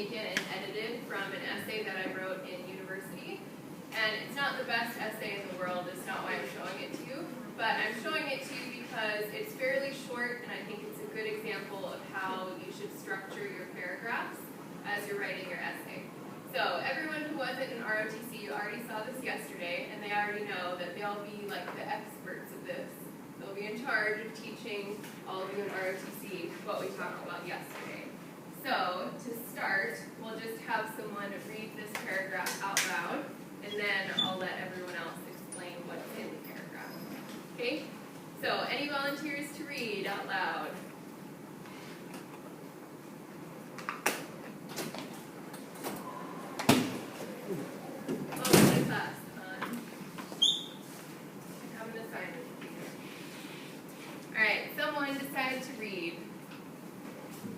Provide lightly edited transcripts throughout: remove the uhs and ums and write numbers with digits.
taken and edited from an essay that I wrote in university. And it's not the best essay in the world, it's not why I'm showing it to you, but I'm showing it to you because it's fairly short and I think it's a good example of how you should structure your paragraphs as you're writing your essay. So everyone who wasn't in ROTC, you already saw this yesterday, and they already know that they'll be like the experts of this. They'll be in charge of teaching all of you in ROTC what we talked about yesterday. So to start, we'll just have someone read this paragraph out loud, and then I'll let everyone else explain what's in the paragraph. Okay? So, any volunteers to read out loud? Welcome to class. Have an assignment. Alright, someone decide to read.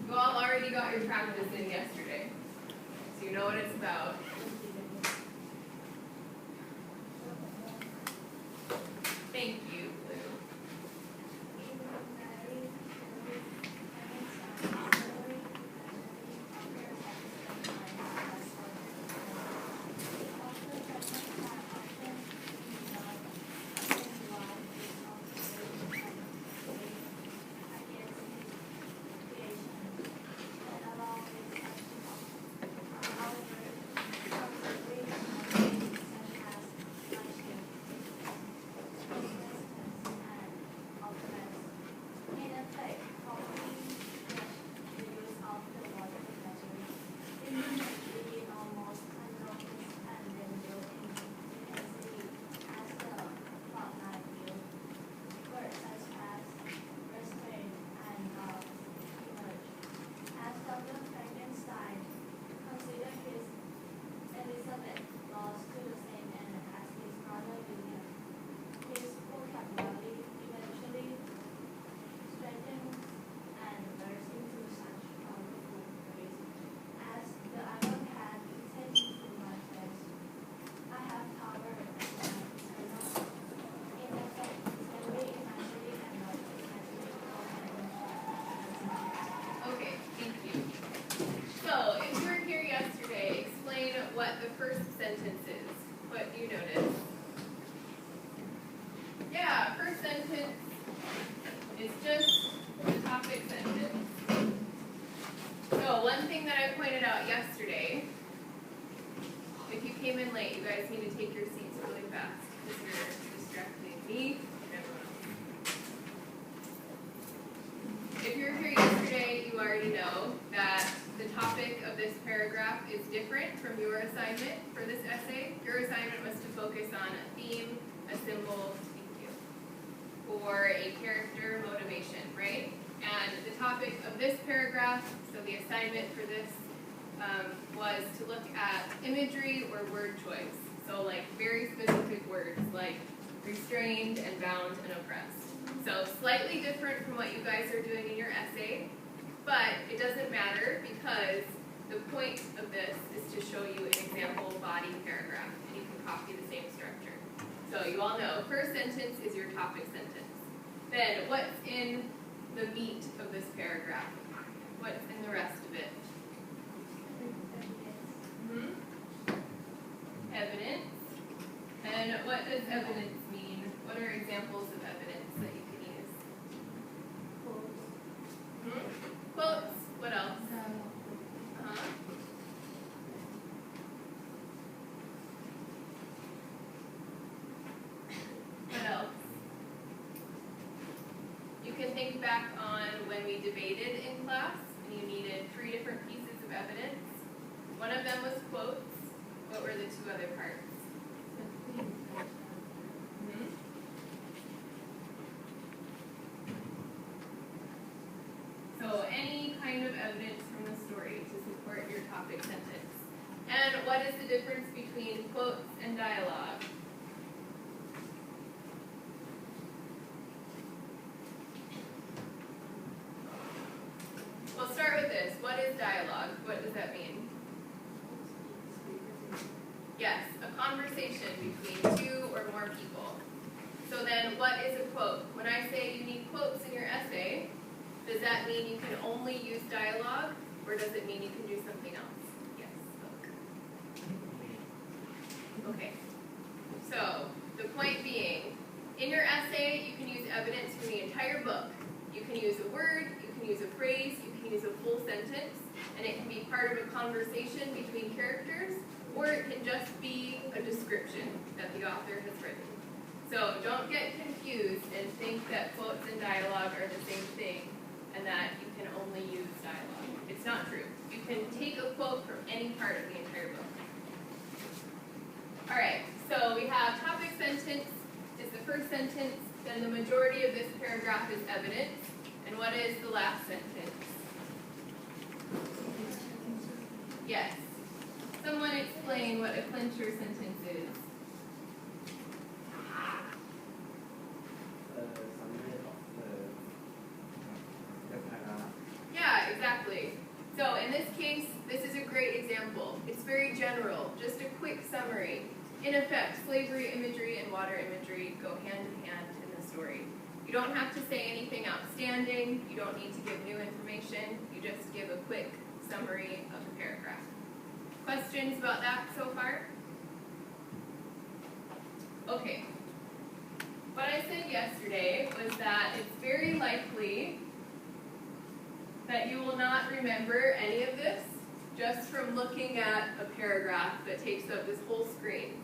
You all already got your practice in yesterday, so you know what it's about. Thank you, Lou. What the first sentence is. What do you notice? Yeah, first sentence is just the topic sentence. So one thing that I pointed out yesterday, if you came in late, you guys need to take your seats really fast because you're distracting me and everyone else. If you were here yesterday, you already know that the topic of this paragraph is different from your assignment for this essay. Your assignment was to focus on a theme, a symbol, or a character motivation, right? And the topic of this paragraph, so the assignment for this was to look at imagery or word choice. So like very specific words like restrained and bound and oppressed. So slightly different from what you guys are doing in your essay. But it doesn't matter because the point of this is to show you an example body paragraph, and you can copy the same structure. So you all know, first sentence is your topic sentence. Then what's in the meat of this paragraph? What's in the rest of it? Evidence. And what does evidence mean? What are examples of evidence that you can use? Quotes. What else? What else? You can think back on when we debated in class and you needed 3 different pieces of evidence. One of them was quotes. What were the 2 other parts? So any kind of evidence from the story to support your topic sentence. And what is the difference between quotes and dialogue? We'll start with this. What is dialogue? What does that mean? Yes, a conversation between 2 or more people. So then what is a quote? When I say you need quotes in your essay, does that mean you can only use dialogue, or does it mean you can do something else? Okay. So, the point being, in your essay, you can use evidence from the entire book. You can use a word, you can use a phrase, you can use a full sentence, and it can be part of a conversation between characters, or it can just be a description that the author has written. So don't get confused and think that quotes and dialogue are the same thing, and that you can only use dialogue. It's not true. You can take a quote from any part of the entire book. All right, so we have topic sentence is the first sentence, then the majority of this paragraph is evidence. And what is the last sentence? Yes. Someone explain what a clincher sentence is. Yeah, exactly. So in this case, this is a great example. It's very general, just a quick summary. In effect, slavery imagery and water imagery go hand in hand in the story. You don't have to say anything outstanding. You don't need to give new information. You just give a quick summary of the paragraph. Questions about that so far? Okay. What I said yesterday was that it's very likely that you will not remember any of this just from looking at a paragraph that takes up this whole screen.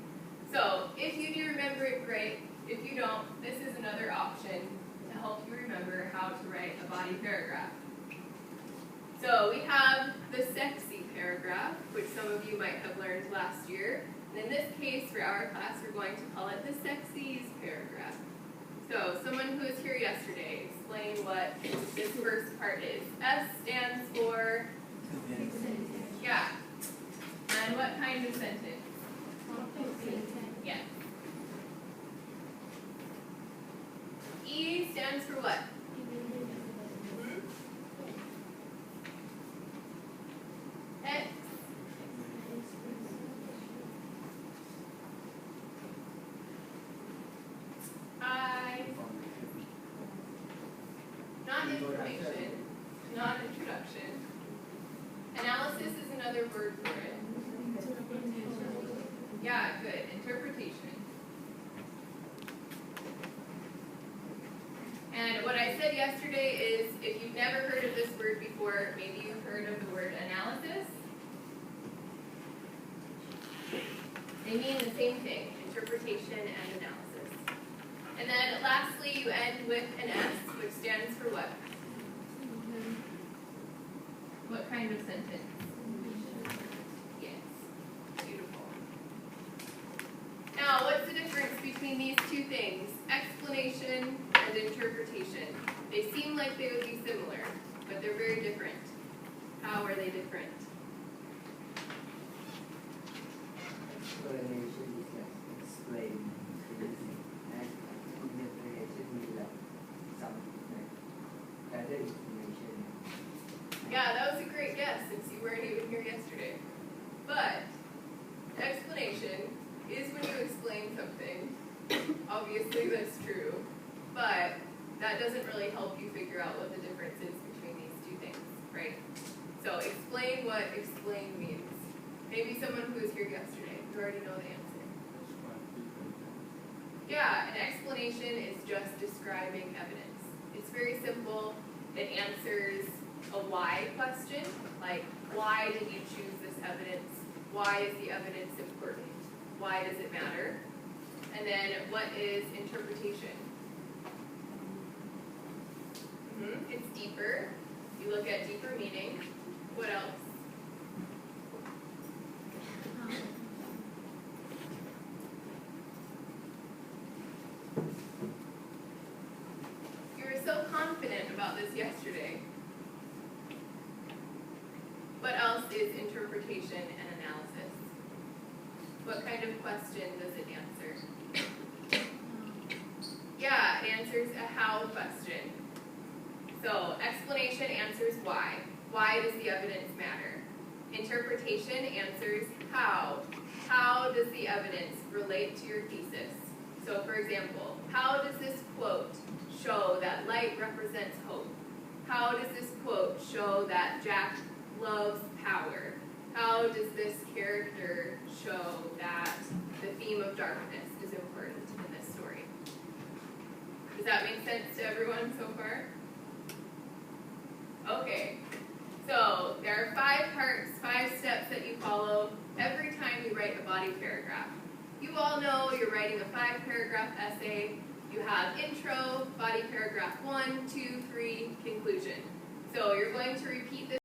So if you do remember it, great. If you don't, this is another option to help you remember how to write a body paragraph. So we have the sexy paragraph, which some of you might have learned last year. And in this case, for our class, we're going to call it the sexies paragraph. So someone who was here yesterday, explain what this first part is. S stands for? Yeah. And what kind of sentence? Yes. E stands for what? X. I. Not information, not introduction. Analysis is another word for it. Yeah, good. Interpretation. And what I said yesterday is, if you've never heard of this word before, maybe you've heard of the word analysis. They mean the same thing, interpretation and analysis. And then lastly, you end with an S, which stands for what? What kind of sentence? Yes. Beautiful. Now, what's the difference between these two things? Explanation and interpretation. They seem like they would be similar, but they're very different. How are they different? Explanation is like explain, and interpretation is like some like other information. Yeah, that was a great guess since you weren't even here yesterday. But explanation is when you explain something. Obviously that's true, but that doesn't really help you figure out what the difference is between these two things, right? So explain what explain means. Maybe someone who was here yesterday, you already know the answer. Yeah, an explanation is just describing evidence. It's very simple. It answers a why question, like why did you choose this evidence? Why is the evidence important? Why does it matter? And then what is interpretation? It's deeper. You look at deeper meaning. What else? You were so confident about this yesterday. What else is interpretation and analysis? What kind of question does it answer? Yeah, it answers a how question. So, explanation answers why. Why does the evidence matter? Interpretation answers how. How does the evidence relate to your thesis? So, for example, how does this quote show that light represents hope? How does this quote show that Jack loves power? How does this character show that the theme of darkness is important in this story? Does that make sense to everyone so far? Okay, so there are 5 parts, 5 steps that you follow every time you write a body paragraph. You all know you're writing a 5-paragraph essay. You have intro, body paragraph 1, 2, 3, conclusion. So you're going to repeat this